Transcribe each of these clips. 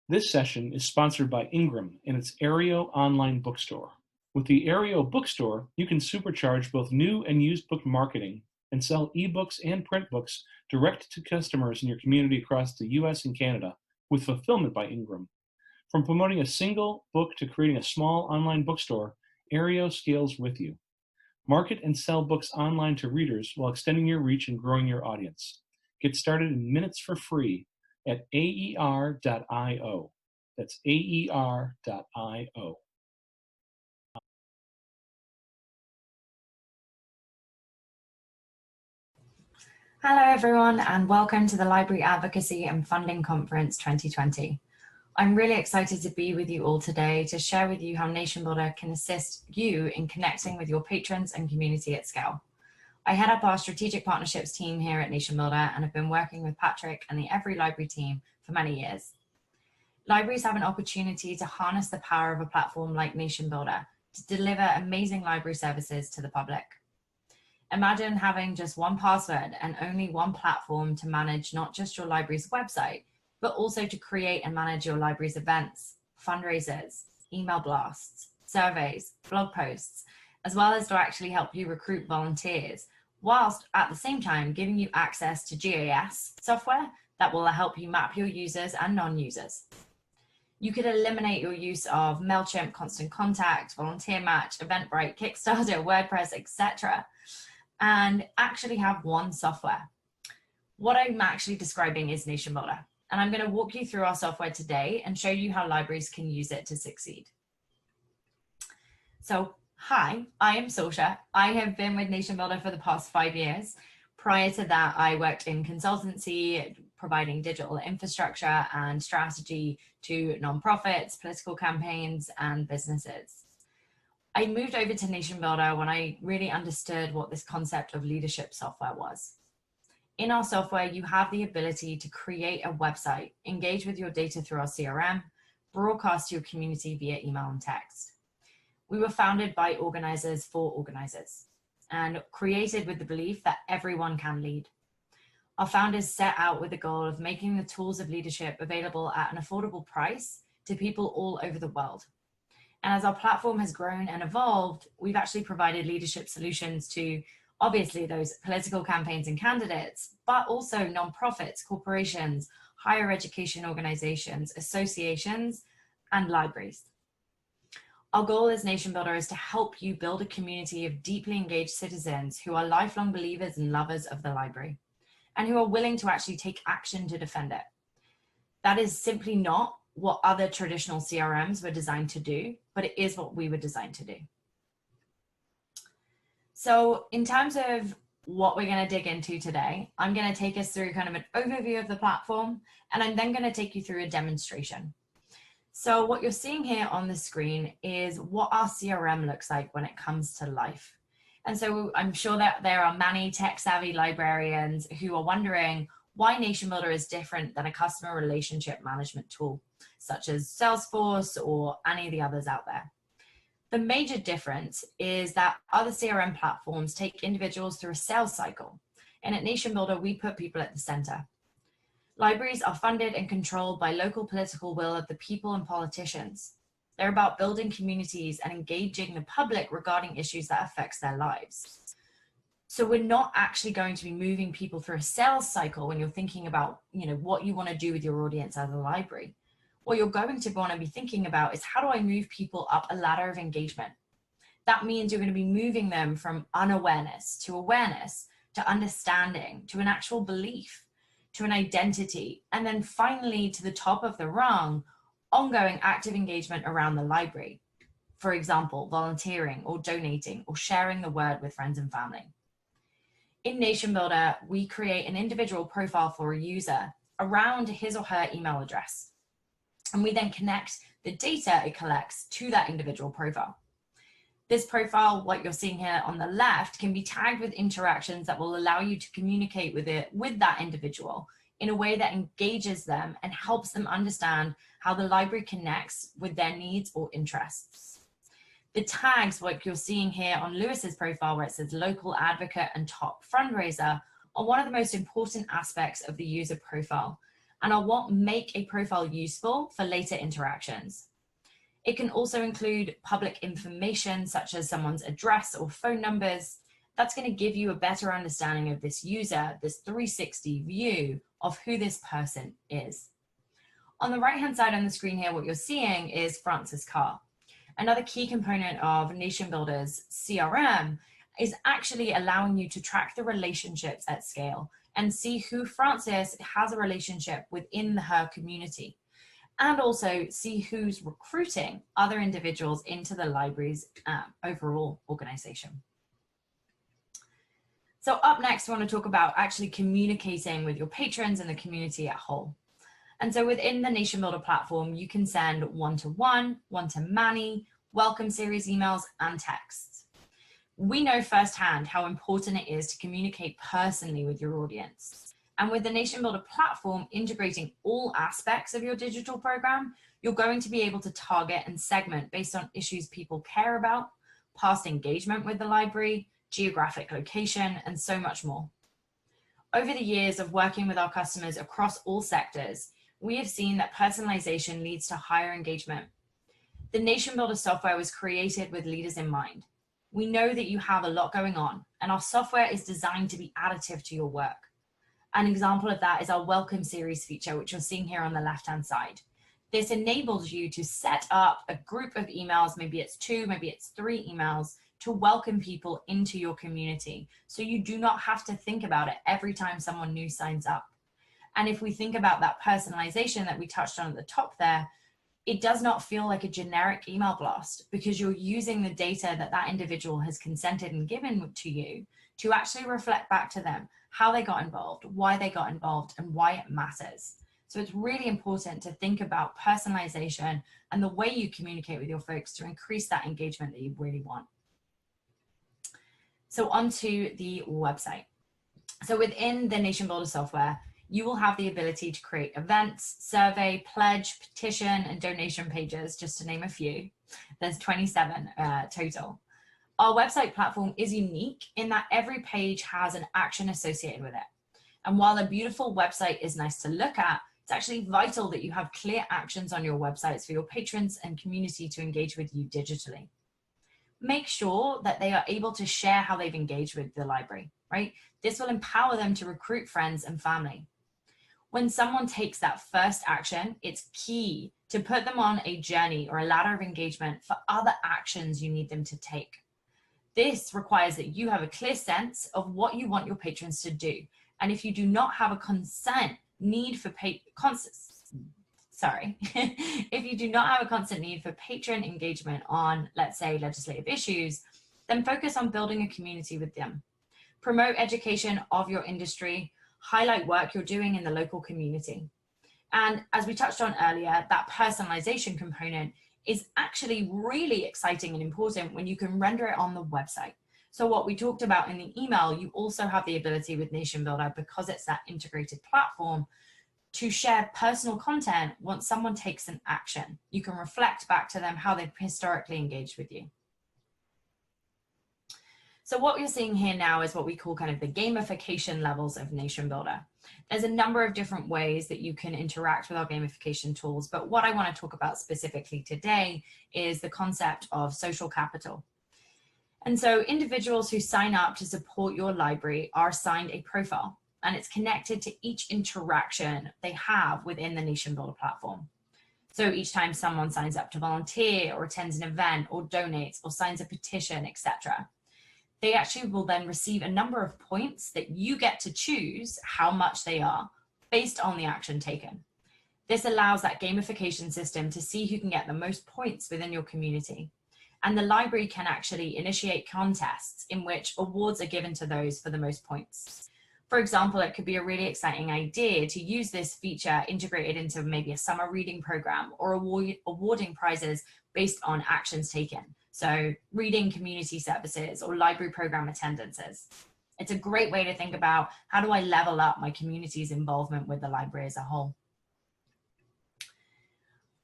This session is sponsored by Ingram and its Aereo online bookstore. With the Aereo bookstore, you can supercharge both new and used book marketing and sell ebooks and print books direct to customers in your community across the US and Canada with fulfillment by Ingram. From promoting a single book to creating a small online bookstore, Aereo scales with you. Market and sell books online to readers while extending your reach and growing your audience. Get started in minutes for free at aer.io. That's aer.io. Hello everyone and welcome to the Library Advocacy and Funding Conference 2020. I'm really excited to be with you all today to share with you how NationBuilder can assist you in connecting with your patrons and community at scale. I head up our strategic partnerships team here at NationBuilder and have been working with Patrick and the Every Library team for many years. Libraries have an opportunity to harness the power of a platform like NationBuilder to deliver amazing library services to the public. Imagine having just one password and only one platform to manage not just your library's website, but also to create and manage your library's events, fundraisers, email blasts, surveys, blog posts, as well as to actually help you recruit volunteers, whilst at the same time giving you access to GIS software that will help you map your users and non-users. You could eliminate your use of MailChimp, Constant Contact, Volunteer Match, Eventbrite, Kickstarter, WordPress, etc., and actually have one software. What I'm actually describing is NationBuilder, and I'm going to walk you through our software today and show you how libraries can use it to succeed. So, hi, I am Sorcha. I have been with NationBuilder for the past 5 years. Prior to that, I worked in consultancy, providing digital infrastructure and strategy to nonprofits, political campaigns, and businesses. I moved over to NationBuilder when I really understood what this concept of leadership software was. In our software, you have the ability to create a website, engage with your data through our CRM, broadcast to your community via email and text. We were founded by organizers for organizers and created with the belief that everyone can lead. Our founders set out with the goal of making the tools of leadership available at an affordable price to people all over the world. And as our platform has grown and evolved, we've actually provided leadership solutions to obviously those political campaigns and candidates, but also nonprofits, corporations, higher education organizations, associations, and libraries. Our goal as NationBuilder is to help you build a community of deeply engaged citizens who are lifelong believers and lovers of the library, and who are willing to actually take action to defend it. That is simply not what other traditional CRMs were designed to do, but it is what we were designed to do. So in terms of what we're going to dig into today, I'm going to take us through kind of an overview of the platform, and I'm then going to take you through a demonstration. So what you're seeing here on the screen is what our CRM looks like when it comes to life. And so I'm sure that there are many tech-savvy librarians who are wondering why NationBuilder is different than a customer relationship management tool, such as Salesforce or any of the others out there. The major difference is that other CRM platforms take individuals through a sales cycle, and at NationBuilder, we put people at the center. Libraries are funded and controlled by local political will of the people and politicians. They're about building communities and engaging the public regarding issues that affects their lives. So we're not actually going to be moving people through a sales cycle when you're thinking about, what you want to do with your audience as a library. What you're going to want to be thinking about is, how do I move people up a ladder of engagement? That means you're going to be moving them from unawareness to awareness, to understanding, to an actual belief, to an identity, and then finally to the top of the rung, ongoing active engagement around the library. For example, volunteering or donating or sharing the word with friends and family. In NationBuilder, we create an individual profile for a user around his or her email address. And we then connect the data it collects to that individual profile. This profile, what you're seeing here on the left, can be tagged with interactions that will allow you to communicate with that individual in a way that engages them and helps them understand how the library connects with their needs or interests. The tags, like you're seeing here on Lewis's profile, where it says local advocate and top fundraiser, are one of the most important aspects of the user profile. and are what make a profile useful for later interactions. It can also include public information such as someone's address or phone numbers. That's going to give you a better understanding of this user, this 360 view of who this person is. On the right-hand side on the screen here, what you're seeing is Francis Carr. Another key component of Nation Builder's CRM is actually allowing you to track the relationships at scale and see who Francis has a relationship within her community, and also see who's recruiting other individuals into the library's overall organization. So up next, I want to talk about actually communicating with your patrons and the community at whole. And so within the Nation Builder platform, you can send one-to-one, one-to-many, welcome series emails, and texts. We know firsthand how important it is to communicate personally with your audience. And with the Nation Builder platform integrating all aspects of your digital program, you're going to be able to target and segment based on issues people care about, past engagement with the library, geographic location, and so much more. Over the years of working with our customers across all sectors, we have seen that personalization leads to higher engagement. The Nation Builder software was created with leaders in mind. We know that you have a lot going on, and our software is designed to be additive to your work. An example of that is our welcome series feature, which you're seeing here on the left-hand side. This enables you to set up a group of emails, maybe it's 2, maybe it's 3 emails, to welcome people into your community. So you do not have to think about it every time someone new signs up. And if we think about that personalization that we touched on at the top there, it does not feel like a generic email blast, because you're using the data that that individual has consented and given to you to actually reflect back to them how they got involved, why they got involved, and why it matters. So it's really important to think about personalization and the way you communicate with your folks to increase that engagement that you really want. So onto the website. So within the Nation Builder software, you will have the ability to create events, survey, pledge, petition, and donation pages, just to name a few. There's 27 total. Our website platform is unique in that every page has an action associated with it. And while a beautiful website is nice to look at, it's actually vital that you have clear actions on your websites for your patrons and community to engage with you digitally. Make sure that they are able to share how they've engaged with the library, right? This will empower them to recruit friends and family. When someone takes that first action, it's key to put them on a journey or a ladder of engagement for other actions you need them to take. This requires that you have a clear sense of what you want your patrons to do. And if you do not have a constant need for if you do not have a constant need for patron engagement on, let's say, legislative issues, then focus on building a community with them. Promote education of your industry, highlight work you're doing in the local community. And as we touched on earlier, that personalization component is actually really exciting and important when you can render it on the website. So what we talked about in the email, you also have the ability with Nation Builder, because it's that integrated platform, to share personal content once someone takes an action. You can reflect back to them how they've historically engaged with you. So what you're seeing here now is what we call kind of the gamification levels of Nation Builder. There's a number of different ways that you can interact with our gamification tools, but what I want to talk about specifically today is the concept of social capital. And so individuals who sign up to support your library are assigned a profile, and it's connected to each interaction they have within the Nation Builder platform. So each time someone signs up to volunteer or attends an event or donates or signs a petition, etc., they actually will then receive a number of points that you get to choose how much they are based on the action taken. This allows that gamification system to see who can get the most points within your community. And the library can actually initiate contests in which awards are given to those for the most points. For example, it could be a really exciting idea to use this feature integrated into maybe a summer reading program, or awarding prizes based on actions taken. So reading community services or library program attendances. It's a great way to think about, how do I level up my community's involvement with the library as a whole?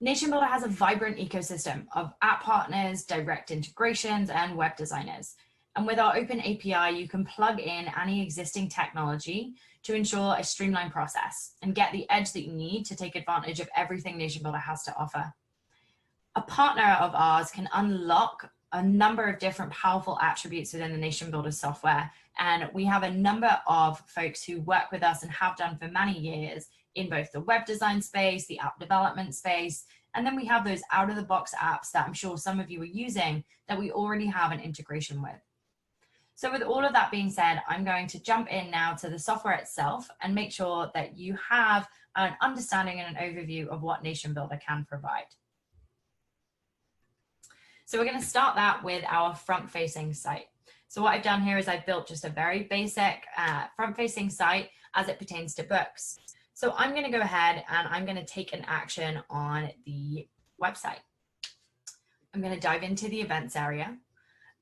Nation Builder has a vibrant ecosystem of app partners, direct integrations, and web designers. And with our open API, you can plug in any existing technology to ensure a streamlined process and get the edge that you need to take advantage of everything Nation Builder has to offer. A partner of ours can unlock a number of different powerful attributes within the Nation Builder software. And we have a number of folks who work with us and have done for many years in both the web design space, the app development space, and then we have those out-of-the-box apps that I'm sure some of you are using that we already have an integration with. So with all of that being said, I'm going to jump in now to the software itself and make sure that you have an understanding and an overview of what Nation Builder can provide. So we're going to start that with our front-facing site. So what I've done here is I've built just a very basic front-facing site as it pertains to books. So I'm going to go ahead and I'm going to take an action on the website. I'm going to dive into the events area.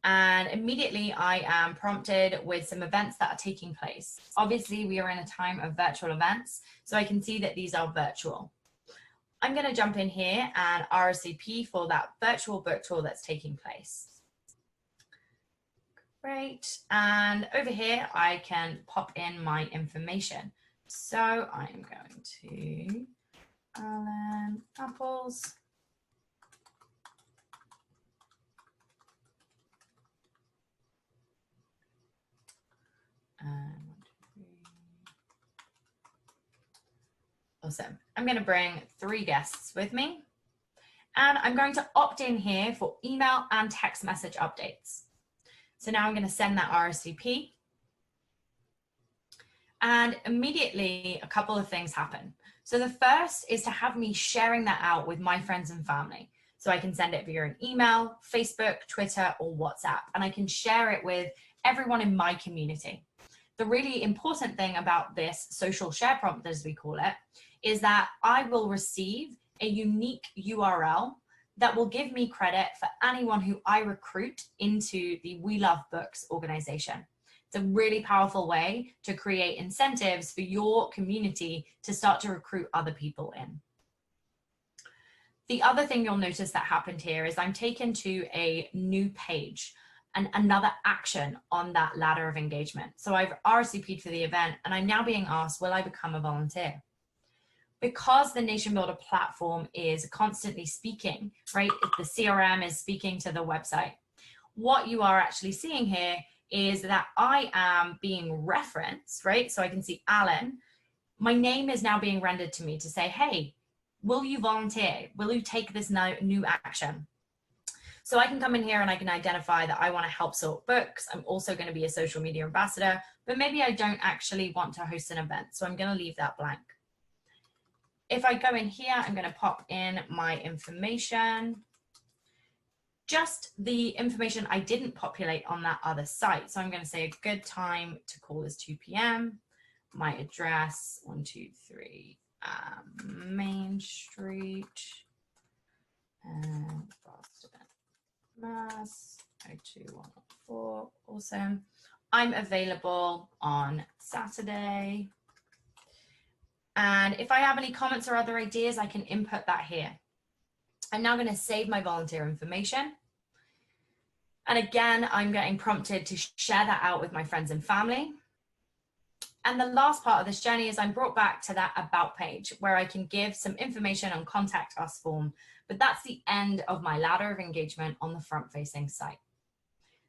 And immediately I am prompted with some events that are taking place. Obviously, we are in a time of virtual events, so I can see that these are virtual. I'm going to jump in here and RSVP for that virtual book tour that's taking place. Great. And over here, I can pop in my information. So I'm going to Alan Apples. Awesome. I'm going to bring 3 guests with me. And I'm going to opt in here for email and text message updates. So now I'm going to send that RSVP. And immediately a couple of things happen. So the first is to have me sharing that out with my friends and family. So I can send it via an email, Facebook, Twitter, or WhatsApp, and I can share it with everyone in my community. The really important thing about this social share prompt, as we call it, is that I will receive a unique URL that will give me credit for anyone who I recruit into the We Love Books organization. It's a really powerful way to create incentives for your community to start to recruit other people in. The other thing you'll notice that happened here is I'm taken to a new page and another action on that ladder of engagement. So I've RSVP'd for the event and I'm now being asked, will I become a volunteer? Because the Nation Builder platform is constantly speaking, right? The CRM is speaking to the website. What you are actually seeing here is that I am being referenced, right? So I can see Alan. My name is now being rendered to me to say, hey, will you volunteer? Will you take this new action? So I can come in here and I can identify that I want to help sort books. I'm also going to be a social media ambassador, but maybe I don't actually want to host an event. So I'm going to leave that blank. If I go in here, I'm going to pop in my information, just the information I didn't populate on that other site. So I'm going to say a good time to call is 2 p.m. My address, 123 Main Street, and Boston, Mass, 02104. Awesome. I'm available on Saturday. And if I have any comments or other ideas, I can input that here. I'm now going to save my volunteer information. And again, I'm getting prompted to share that out with my friends and family. And the last part of this journey is I'm brought back to that about page where I can give some information on contact us form, but that's the end of my ladder of engagement on the front facing site.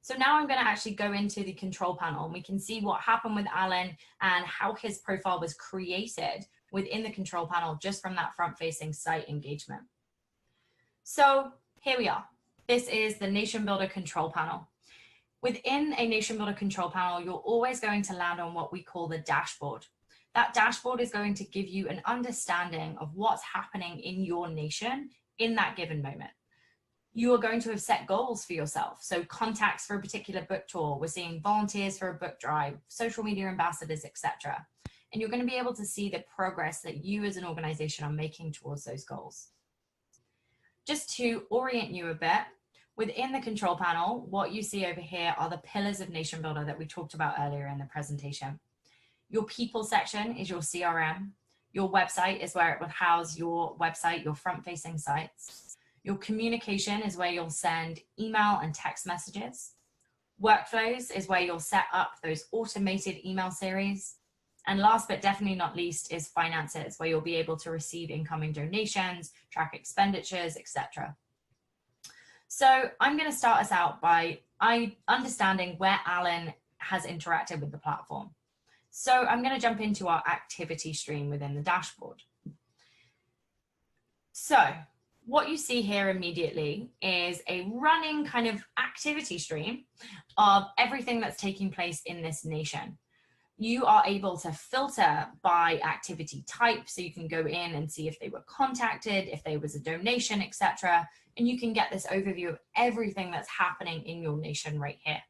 So now I'm going to actually go into the control panel and we can see what happened with Alan and how his profile was created within the control panel just from that front facing site engagement. So here we are. This is the Nation Builder control panel. Within a Nation Builder control panel, you're always going to land on what we call the dashboard. That dashboard is going to give you an understanding of what's happening in your nation in that given moment. You are going to have set goals for yourself. So contacts for a particular book tour, we're seeing volunteers for a book drive, social media ambassadors, etc. And you're going to be able to see the progress that you as an organization are making towards those goals. Just to orient you a bit, within the control panel, what you see over here are the pillars of Nation Builder that we talked about earlier in the presentation. Your people section is your CRM. Your website is where it will house your website, your front-facing sites. Your communication is where you'll send email and text messages. Workflows is where you'll set up those automated email series. And last but definitely not least is finances, where you'll be able to receive incoming donations, track expenditures, etc. So I'm going to start us out by understanding where Alan has interacted with the platform. So I'm going to jump into our activity stream within the dashboard. So what you see here immediately is a running kind of activity stream of everything that's taking place in this nation. You are able to filter by activity type, so you can go in and see if they were contacted, if there was a donation, etc. And you can get this overview of everything that's happening in your nation right here.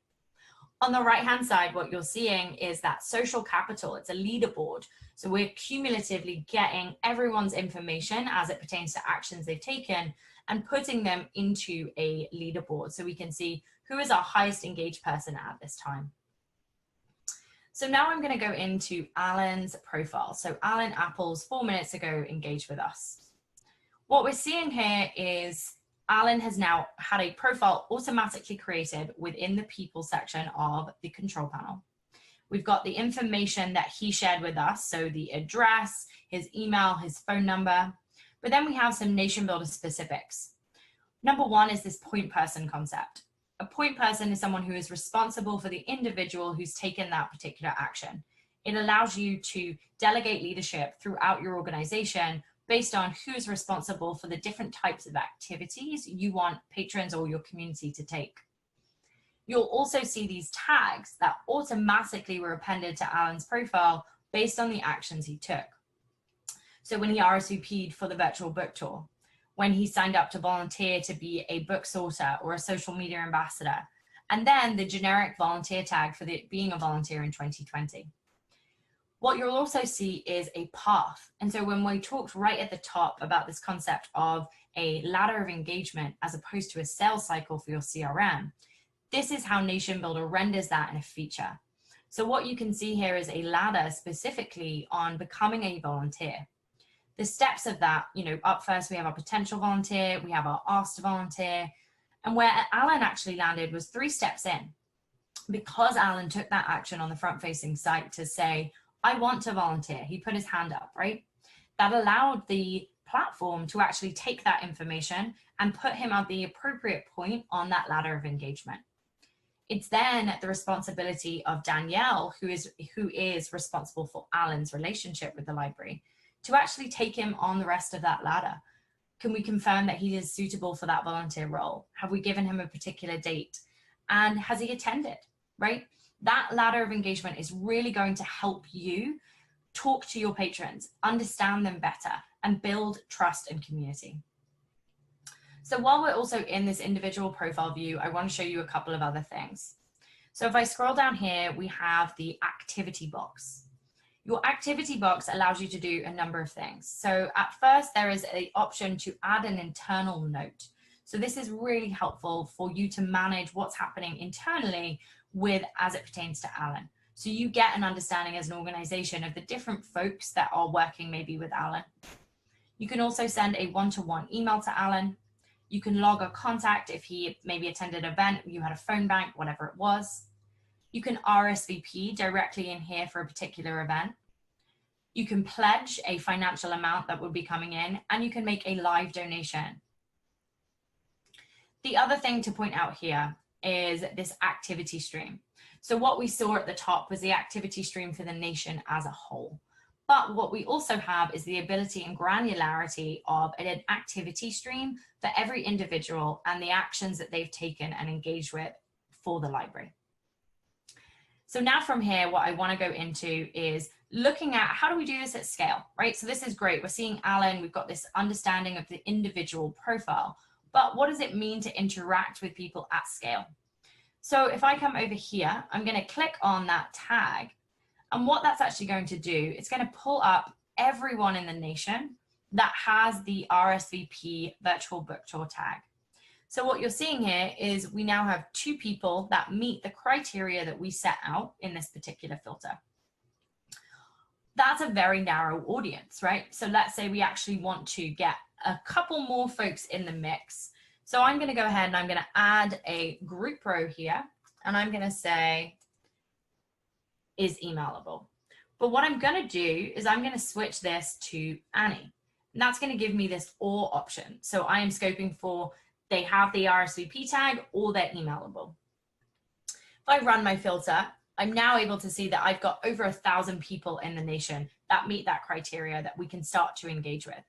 On the right-hand side, what you're seeing is that social capital. It's a leaderboard. So we're cumulatively getting everyone's information as it pertains to actions they've taken and putting them into a leaderboard so we can see who is our highest engaged person at this time. So now I'm going to go into Alan's profile. So Alan Apples 4 minutes ago engaged with us. What we're seeing here is Alan has now had a profile automatically created within the people section of the control panel. We've got the information that he shared with us, so the address, his email, his phone number, but then we have some nation builder specifics. Number one is this point person concept. A point person is someone who is responsible for the individual who's taken that particular action. It allows you to delegate leadership throughout your organization based on who's responsible for the different types of activities you want patrons or your community to take. You'll also see these tags that automatically were appended to Alan's profile based on the actions he took. So when he RSVP'd for the virtual book tour, when he signed up to volunteer to be a book sorter or a social media ambassador, and then the generic volunteer tag for being a volunteer in 2020. What you'll also see is a path. And so when we talked right at the top about this concept of a ladder of engagement as opposed to a sales cycle for your CRM, this is how Nation Builder renders that in a feature. So what you can see here is a ladder specifically on becoming a volunteer. The steps of that, up first we have our potential volunteer, we have our asked to volunteer, and where Alan actually landed was 3 steps in. Because Alan took that action on the front-facing site to say, I want to volunteer. He put his hand up, right? That allowed the platform to actually take that information and put him at the appropriate point on that ladder of engagement. It's then the responsibility of Danielle, who is responsible for Alan's relationship with the library, to actually take him on the rest of that ladder. Can we confirm that he is suitable for that volunteer role? Have we given him a particular date? And has he attended, right? That ladder of engagement is really going to help you talk to your patrons, understand them better, and build trust and community. So while we're also in this individual profile view, I want to show you a couple of other things. So if I scroll down here, we have the activity box. Your activity box allows you to do a number of things. So at first, there is an option to add an internal note. So this is really helpful for you to manage what's happening internally as it pertains to Alan. So you get an understanding as an organization of the different folks that are working maybe with Alan. You can also send a one-to-one email to Alan. You can log a contact if he maybe attended an event, you had a phone bank, whatever it was. You can RSVP directly in here for a particular event. You can pledge a financial amount that would be coming in, and you can make a live donation. The other thing to point out here is this activity stream. So what we saw at the top was the activity stream for the nation as a whole. But what we also have is the ability and granularity of an activity stream for every individual and the actions that they've taken and engaged with for the library. So now from here, what I want to go into is looking at how do we do this at scale, right? So this is great. We're seeing Alan, we've got this understanding of the individual profile, but what does it mean to interact with people at scale? So if I come over here, I'm going to click on that tag. And what that's actually going to do, it's going to pull up everyone in the nation that has the RSVP virtual book tour tag. So what you're seeing here is we now have 2 people that meet the criteria that we set out in this particular filter. That's a very narrow audience, right? So let's say we actually want to get a couple more folks in the mix. So I'm going to go ahead and I'm going to add a group row here. and I'm going to say is emailable. But what I'm going to do is I'm going to switch this to Annie. And that's going to give me this or option. So I am scoping for they have the RSVP tag or they're emailable. If I run my filter, I'm now able to see that I've got over 1,000 people in the nation that meet that criteria that we can start to engage with.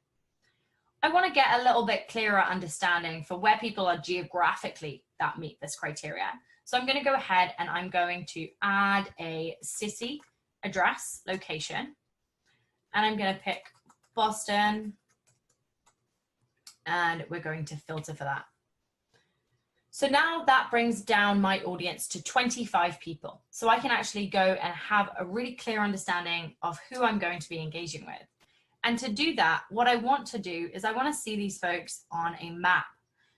I want to get a little bit clearer understanding for where people are geographically that meet this criteria. So I'm going to go ahead and I'm going to add a city address location, and I'm going to pick Boston, and we're going to filter for that. So now that brings down my audience to 25 people. So I can actually go and have a really clear understanding of who I'm going to be engaging with. And to do that, what I want to do is I want to see these folks on a map.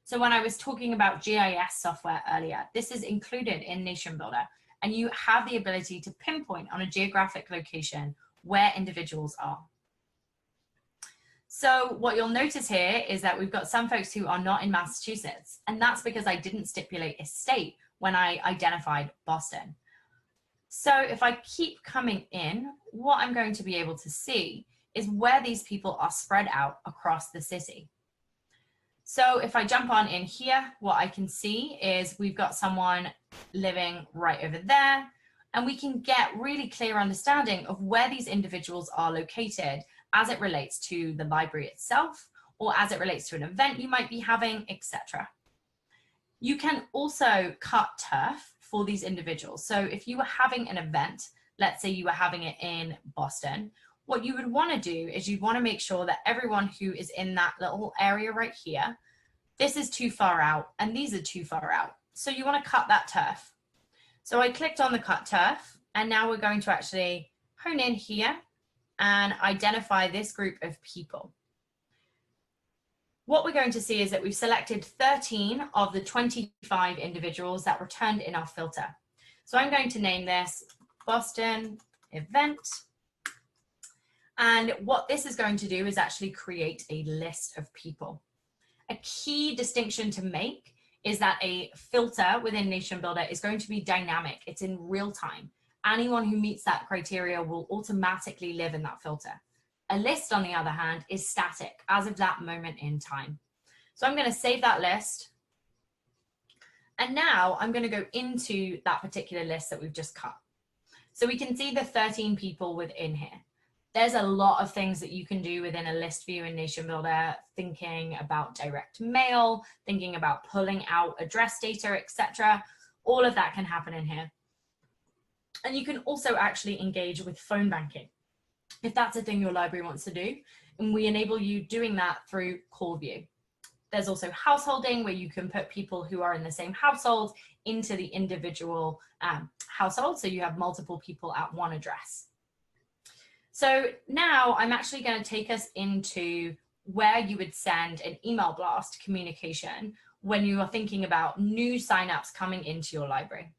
So when I was talking about GIS software earlier, this is included in Nation Builder, and you have the ability to pinpoint on a geographic location where individuals are. So what you'll notice here is that we've got some folks who are not in Massachusetts, and that's because I didn't stipulate a state when I identified Boston. So if I keep coming in, what I'm going to be able to see is where these people are spread out across the city. So if I jump on in here, what I can see is we've got someone living right over there, and we can get really clear understanding of where these individuals are located as it relates to the library itself, or as it relates to an event you might be having, etc. You can also cut turf for these individuals. So if you were having an event, let's say you were having it in Boston, what you would want to do is you'd want to make sure that everyone who is in that little area right here, this is too far out and these are too far out. So you want to cut that turf. So I clicked on the cut turf, and now we're going to actually hone in here and identify this group of people. What we're going to see is that we've selected 13 of the 25 individuals that returned in our filter. So I'm going to name this Boston event. And what this is going to do is actually create a list of people. A key distinction to make is that a filter within Nation Builder is going to be dynamic. It's in real time. Anyone who meets that criteria will automatically live in that filter. A list, on the other hand, is static as of that moment in time. So I'm going to save that list. And now I'm going to go into that particular list that we've just cut. So we can see the 13 people within here. There's a lot of things that you can do within a list view in Nation Builder, thinking about direct mail, thinking about pulling out address data, etc. All of that can happen in here. And you can also actually engage with phone banking if that's a thing your library wants to do. And we enable you doing that through call view. There's also householding, where you can put people who are in the same household into the individual household. So you have multiple people at one address. So now I'm actually going to take us into where you would send an email blast communication when you are thinking about new signups coming into your library.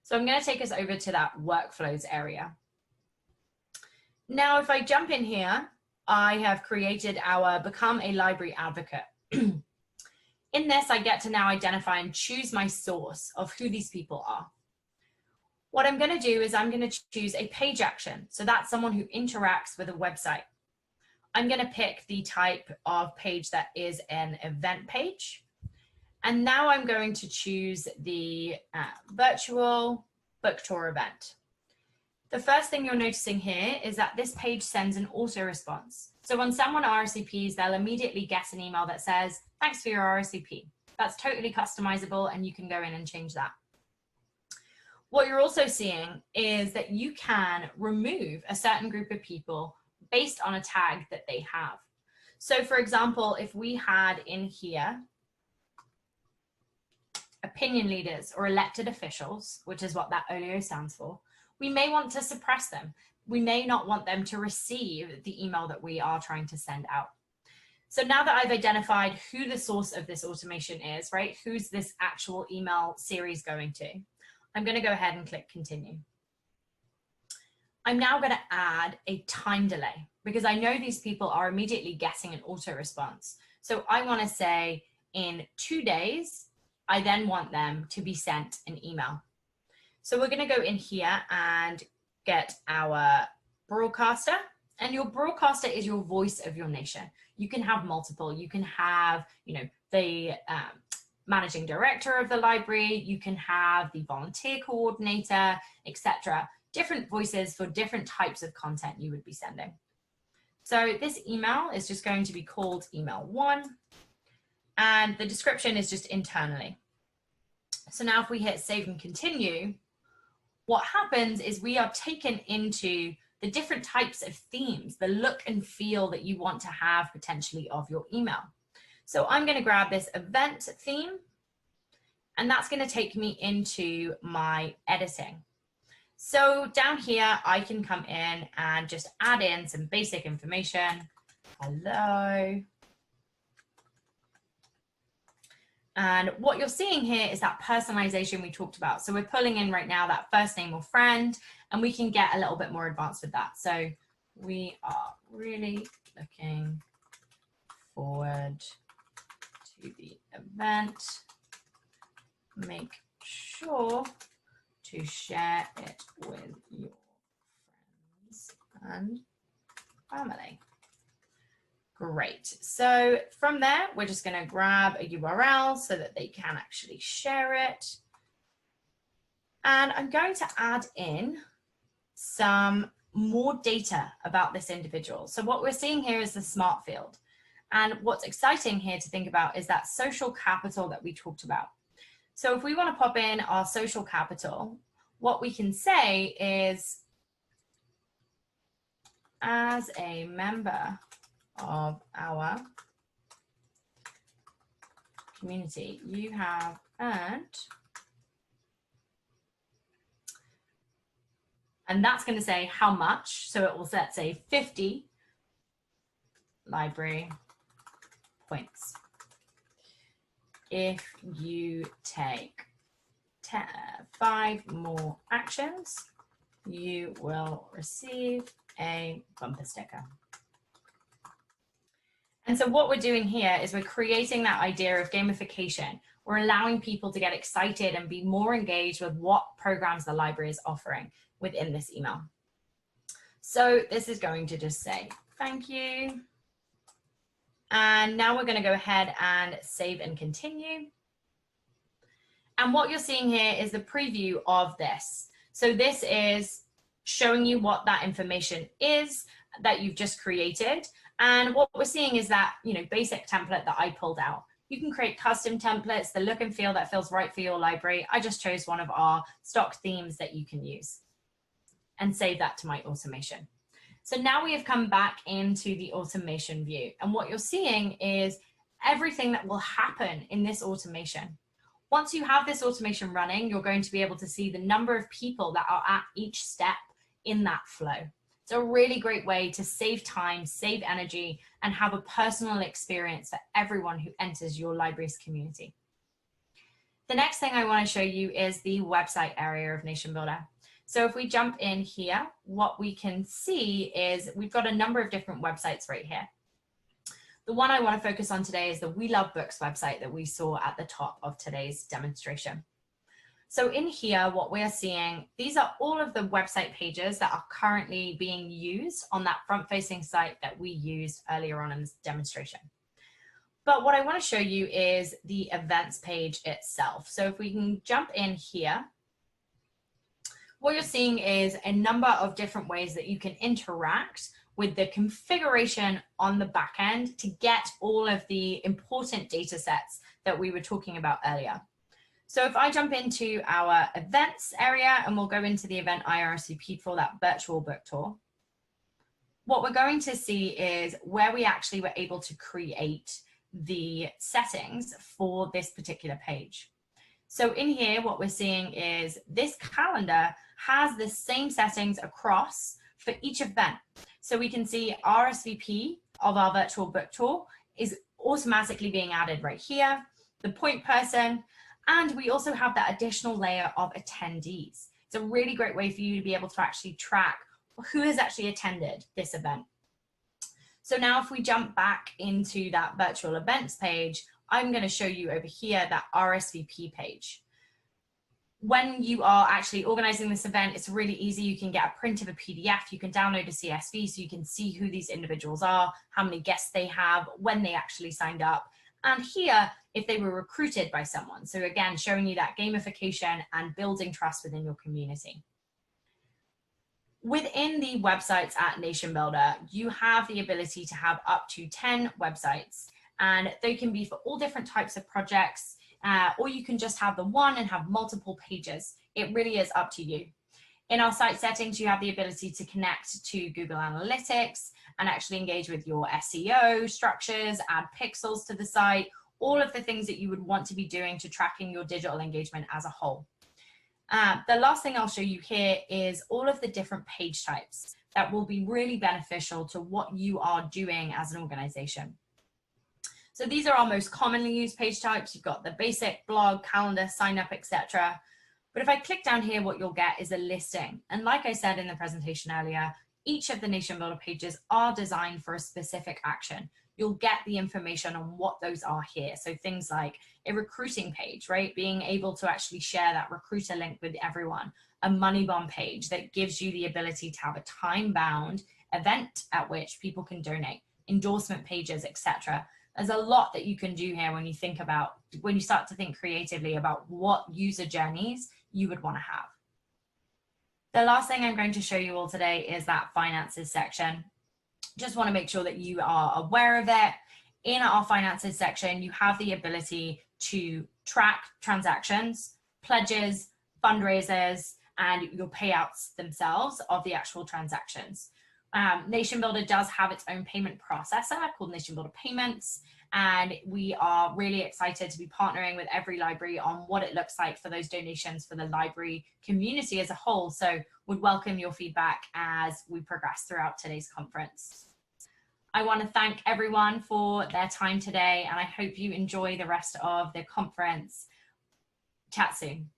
So I'm going to take us over to that workflows area. Now, if I jump in here, I have created our Become a Library Advocate. In this, I get to now identify and choose my source of who these people are. What I'm going to do is I'm going to choose a page action. So that's someone who interacts with a website. I'm going to pick the type of page that is an event page. And now I'm going to choose the virtual book tour event. The first thing you're noticing here is that this page sends an auto response. So when someone RSVPs, they'll immediately get an email that says, thanks for your RSVP. That's totally customizable, and you can go in and change that. What you're also seeing is that you can remove a certain group of people based on a tag that they have. So for example, if we had in here opinion leaders or elected officials, which is what that OLEO stands for, we may want to suppress them. We may not want them to receive the email that we are trying to send out. So now that I've identified who the source of this automation is, right? Who's this actual email series going to? I'm going to go ahead and click continue. I'm now going to add a time delay because I know these people are immediately getting an auto response. So I want to say in 2 days, I then want them to be sent an email. So we're going to go in here and get our broadcaster, and your broadcaster is your voice of your nation. You can have multiple. You can have, the managing director of the library. You can have the volunteer coordinator, etc. Different voices for different types of content you would be sending. So this email is just going to be called email 1, and the description is just internally. So now if we hit save and continue, what happens is we are taken into the different types of themes, the look and feel that you want to have potentially of your email. So I'm going to grab this event theme, and that's going to take me into my editing. So down here, I can come in and just add in some basic information. Hello. And what you're seeing here is that personalization we talked about. So we're pulling in right now that first name or friend, and we can get a little bit more advanced with that. So we are really looking forward to the event. Make sure to share it with your friends and family. Great. So from there, we're just going to grab a URL so that they can actually share it. And I'm going to add in some more data about this individual. So what we're seeing here is the smart field. And what's exciting here to think about is that social capital that we talked about. So if we want to pop in our social capital, what we can say is, as a member of our community, you have earned, and that's going to say how much. So it will set, say, 50 library points. If you take 5 more actions, you will receive a bumper sticker. And so what we're doing here is we're creating that idea of gamification. We're allowing people to get excited and be more engaged with what programs the library is offering within this email. So this is going to just say, thank you. And now we're going to go ahead and save and continue. And what you're seeing here is the preview of this. So this is showing you what that information is that you've just created. And what we're seeing is that, basic template that I pulled out. You can create custom templates, the look and feel that feels right for your library. I just chose one of our stock themes that you can use and save that to my automation. So now we have come back into the automation view. And what you're seeing is everything that will happen in this automation. Once you have this automation running, you're going to be able to see the number of people that are at each step in that flow. It's a really great way to save time, save energy, and have a personal experience for everyone who enters your library's community. The next thing I want to show you is the website area of Nation Builder. So if we jump in here, what we can see is we've got a number of different websites right here. The one I want to focus on today is the We Love Books website that we saw at the top of today's demonstration. So in here, what we're seeing, these are all of the website pages that are currently being used on that front-facing site that we used earlier on in this demonstration. But what I want to show you is the events page itself. So if we can jump in here, what you're seeing is a number of different ways that you can interact with the configuration on the back end to get all of the important data sets that we were talking about earlier. So if I jump into our events area and we'll go into the event I RSVP'd for that virtual book tour, what we're going to see is where we actually were able to create the settings for this particular page. So in here, what we're seeing is this calendar has the same settings across for each event. So we can see RSVP of our virtual book tour is automatically being added right here, the point person, and we also have that additional layer of attendees. It's a really great way for you to be able to actually track who has actually attended this event. So now if we jump back into that virtual events page, I'm going to show you over here that RSVP page. When you are actually organizing this event, it's really easy. You can get a print of a PDF, you can download a CSV so you can see who these individuals are, how many guests they have, when they actually signed up, and here, if they were recruited by someone. So again, showing you that gamification and building trust within your community. Within the websites at Nation Builder, you have the ability to have up to 10 websites, and they can be for all different types of projects, or you can just have the one and have multiple pages. It really is up to you. In our site settings, you have the ability to connect to Google Analytics and actually engage with your SEO structures, add pixels to the site, all of the things that you would want to be doing to tracking your digital engagement as a whole. The last thing I'll show you here is all of the different page types that will be really beneficial to what you are doing as an organization. So these are our most commonly used page types. You've got the basic blog, calendar, sign up, etc. But if I click down here, what you'll get is a listing. And like I said in the presentation earlier, each of the Nation Builder pages are designed for a specific action. You'll get the information on what those are here. So things like a recruiting page, right? Being able to actually share that recruiter link with everyone. A money bomb page that gives you the ability to have a time-bound event at which people can donate. Endorsement pages, etc. There's a lot that you can do here when you think about, when you start to think creatively about what user journeys you would want to have. The last thing I'm going to show you all today is that finances section. Just want to make sure that you are aware of it. In our finances section, you have the ability to track transactions, pledges, fundraisers, and your payouts themselves of the actual transactions. Nation Builder does have its own payment processor called Nation Builder Payments, and we are really excited to be partnering with every library on what it looks like for those donations for the library community as a whole. So would welcome your feedback as we progress throughout today's conference. I want to thank everyone for their time today, and I hope you enjoy the rest of the conference. Chat soon.